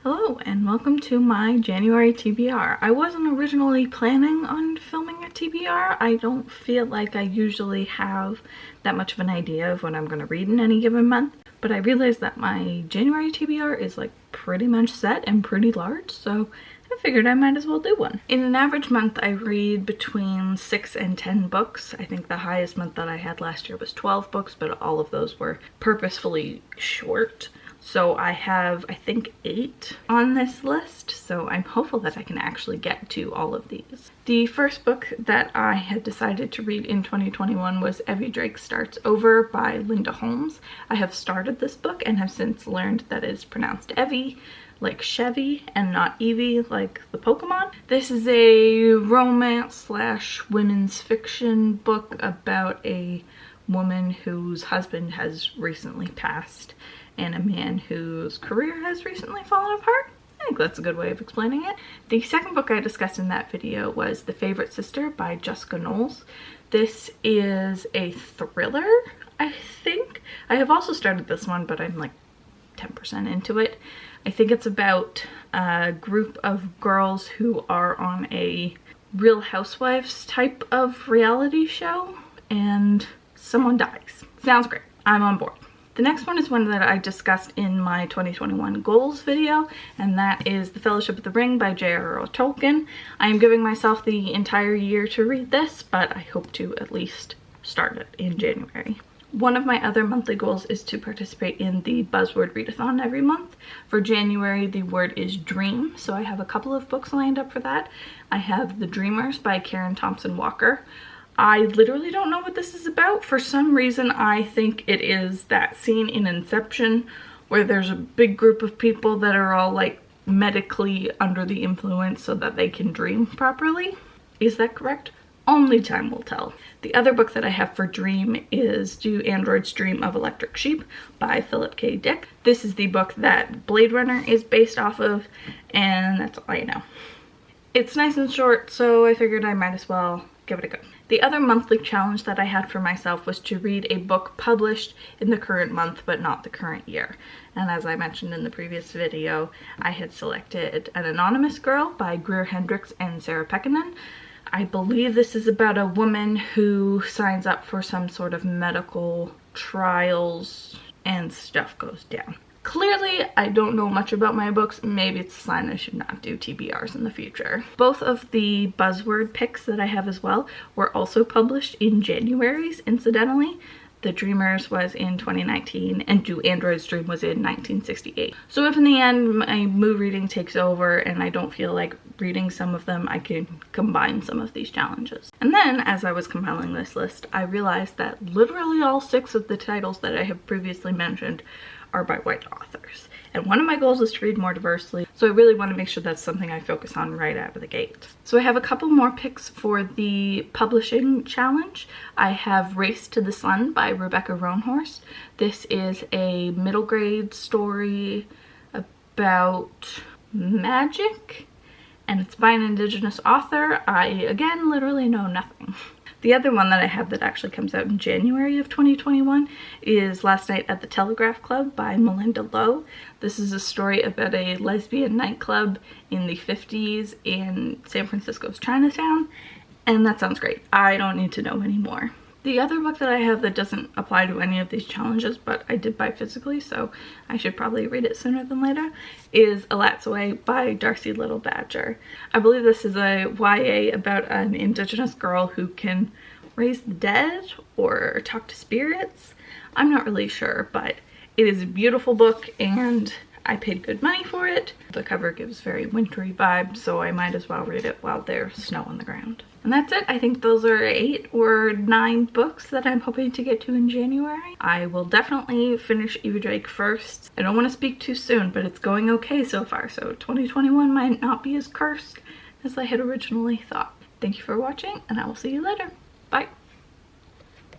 Hello and welcome to my January TBR. I wasn't originally planning on filming a TBR. I don't feel like I usually have that much of an idea of what I'm going to read in any given month, but I realized that my January TBR is like pretty much set and pretty large, so I figured I might as well do one. In an average month, I read between 6 and 10 books. I think the highest month that I had last year was 12 books, but all of those were purposefully short. So I have, I think, 8 on this list, so I'm hopeful that I can actually get to all of these. The first book that I had decided to read in 2021 was Evvie Starts Over by Linda Holmes. I have started this book and have since learned that it is pronounced Evvie, like Chevy, and not Evie, like the Pokemon. This is a romance/women's fiction book about a woman whose husband has recently passed and a man whose career has recently fallen apart. I think that's a good way of explaining it. The second book I discussed in that video was The Favorite Sister by Jessica Knowles. This is a thriller, I think. I have also started this one, but I'm like 10% into it. I think it's about a group of girls who are on a Real Housewives type of reality show and someone dies. Sounds great. I'm on board. The next one is one that I discussed in my 2021 goals video, and that is The Fellowship of the Ring by J.R.R. Tolkien. I am giving myself the entire year to read this, but I hope to at least start it in January. One of my other monthly goals is to participate in the Buzzword Readathon every month. For January, the word is dream, so I have a couple of books lined up for that. I have The Dreamers by Karen Thompson Walker. I literally don't know what this is about. For some reason, I think it is that scene in Inception where there's a big group of people that are all like medically under the influence so that they can dream properly. Is that correct? Only time will tell. The other book that I have for dream is Do Androids Dream of Electric Sheep by Philip K. Dick. This is the book that Blade Runner is based off of, and that's all I know. It's nice and short, so I figured I might as well give it a go. The other monthly challenge that I had for myself was to read a book published in the current month but not the current year. And as I mentioned in the previous video, I had selected An Anonymous Girl by Greer, Hendricks, and Sarah Pekkanen. I believe this is about a woman who signs up for some sort of medical trials and stuff goes down. Clearly, I don't know much about my books. Maybe it's a sign I should not do TBRs in the future. Both of the buzzword picks that I have as well were also published in January's, incidentally. The Dreamers was in 2019 and Do Androids Dream was in 1968. So if in the end my mood reading takes over and I don't feel like reading some of them, I can combine some of these challenges. And then as I was compiling this list, I realized that literally all 6 of the titles that I have previously mentioned are by white authors. And one of my goals is to read more diversely, so I really want to make sure that's something I focus on right out of the gate. So I have a couple more picks for the publishing challenge. I have Race to the Sun by Rebecca Roanhorse. This is a middle grade story about magic, and it's by an Indigenous author. I, again, literally know nothing. The other one that I have that actually comes out in January of 2021 is Last Night at the Telegraph Club by Malinda. This is a story about a lesbian nightclub in the 50s in San Francisco's Chinatown, and that sounds great. I don't need to know any more. The other book that I have that doesn't apply to any of these challenges, but I did buy physically, so I should probably read it sooner than later, is Elatsoe by Darcie Little Badger. I believe this is a YA about an Indigenous girl who can raise the dead or talk to spirits. I'm not really sure, but it is a beautiful book and I paid good money for it. The cover gives very wintry vibes, so I might as well read it while there's snow on the ground. And that's it. I think those are 8 or 9 books that I'm hoping to get to in January. I will definitely finish Evie first. I don't want to speak too soon, but it's going okay so far, so 2021 might not be as cursed as I had originally thought. Thank you for watching, and I will see you later. Bye.